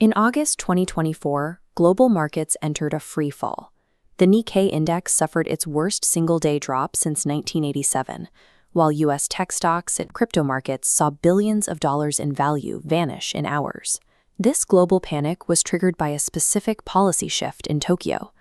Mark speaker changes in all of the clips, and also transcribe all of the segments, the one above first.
Speaker 1: In August 2024, global markets entered a free fall. The Nikkei index suffered its worst single-day drop since 1987, while U.S. tech stocks and crypto markets saw billions of dollars in value vanish in hours. This global panic was triggered by a specific policy shift in Tokyo.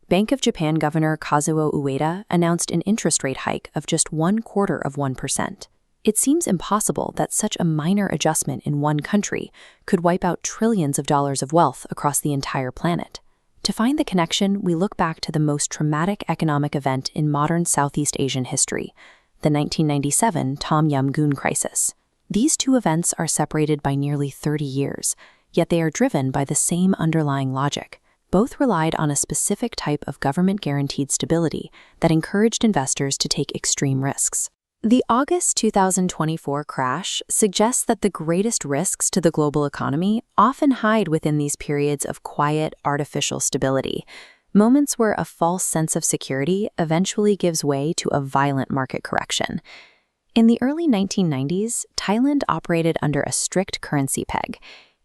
Speaker 1: Bank of Japan Governor Kazuo Ueda announced an interest rate hike of just 0.25%. It seems impossible that such a minor adjustment in one country could wipe out trillions of dollars of wealth across the entire planet. To find the connection, we look back to the most traumatic economic event in modern Southeast Asian history, the 1997 Tom Yum Goon crisis. These two events are separated by nearly 30 years, yet they are driven by the same underlying logic. Both relied on a specific type of government-guaranteed stability that encouraged investors to take extreme risks. The August 2024 crash suggests that the greatest risks to the global economy often hide within these periods of quiet, artificial stability, moments where a false sense of security eventually gives way to a violent market correction. In the early 1990s, Thailand operated under a strict currency peg,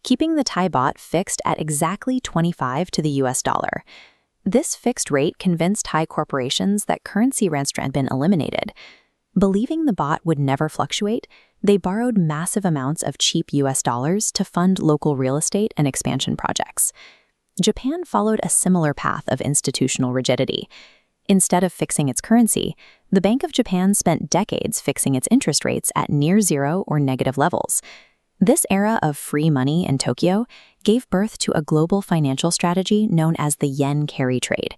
Speaker 1: keeping the Thai baht fixed at exactly 25 to the US dollar. This fixed rate convinced Thai corporations that currency risk had been eliminated. Believing the baht would never fluctuate, they borrowed massive amounts of cheap US dollars to fund local real estate and expansion projects. Japan followed a similar path of institutional rigidity. Instead of fixing its currency, the Bank of Japan spent decades fixing its interest rates at near zero or negative levels. This era of free money in Tokyo gave birth to a global financial strategy known as the yen carry trade.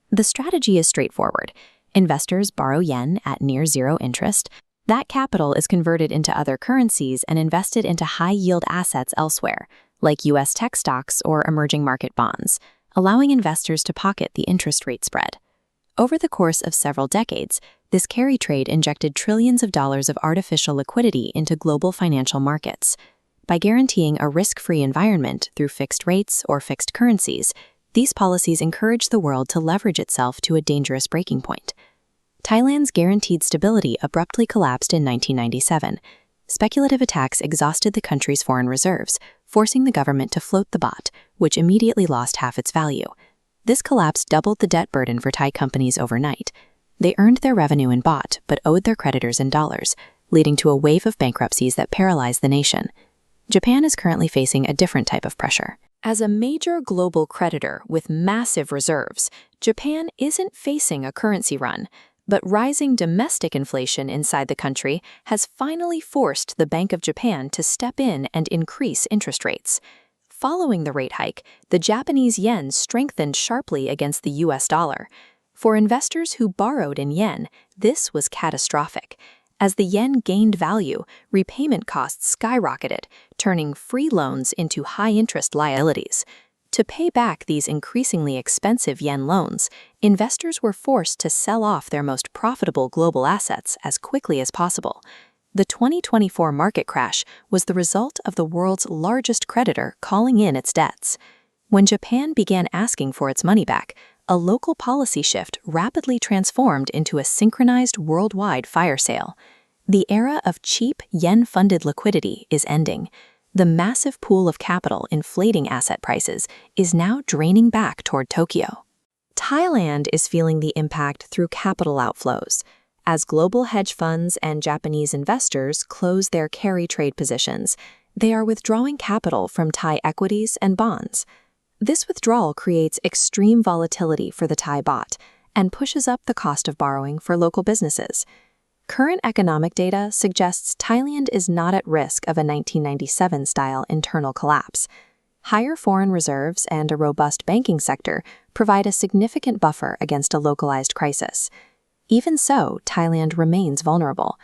Speaker 1: The strategy is straightforward. Investors borrow yen at near zero interest. That capital is converted into other currencies and invested into high-yield assets elsewhere, like U.S. tech stocks or emerging market bonds, allowing investors to pocket the interest rate spread. Over the course of several decades, this carry trade injected trillions of dollars of artificial liquidity into global financial markets. By guaranteeing a risk-free environment through fixed rates or fixed currencies, these policies encourage the world to leverage itself to a dangerous breaking point. Thailand's guaranteed stability abruptly collapsed in 1997. Speculative attacks exhausted the country's foreign reserves, forcing the government to float the baht, which immediately lost half its value. This collapse doubled the debt burden for Thai companies overnight. They earned their revenue in baht but owed their creditors in dollars, leading to a wave of bankruptcies that paralyzed the nation. Japan is currently facing a different type of pressure. As a major global creditor with massive reserves, Japan isn't facing a currency run, but rising domestic inflation inside the country has finally forced the Bank of Japan to step in and increase interest rates. Following the rate hike, the Japanese yen strengthened sharply against the US dollar. For investors who borrowed in yen, this was catastrophic. As the yen gained value, repayment costs skyrocketed, turning free loans into high-interest liabilities. To pay back these increasingly expensive yen loans, investors were forced to sell off their most profitable global assets as quickly as possible. The 2024 market crash was the result of the world's largest creditor calling in its debts. When Japan began asking for its money back, a local policy shift rapidly transformed into a synchronized worldwide fire sale. The era of cheap yen-funded liquidity is ending. The massive pool of capital inflating asset prices is now draining back toward Tokyo. Thailand is feeling the impact through capital outflows. As global hedge funds and Japanese investors close their carry trade positions, they are withdrawing capital from Thai equities and bonds. This withdrawal creates extreme volatility for the Thai baht and pushes up the cost of borrowing for local businesses. Current economic data suggests Thailand is not at risk of a 1997-style internal collapse. Higher foreign reserves and a robust banking sector provide a significant buffer against a localized crisis. Even so, Thailand remains vulnerable.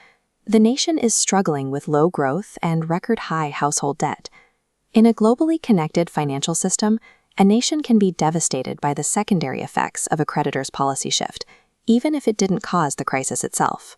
Speaker 1: The nation is struggling with low growth and record-high household debt. In a globally connected financial system, a nation can be devastated by the secondary effects of a creditor's policy shift, even if it didn't cause the crisis itself.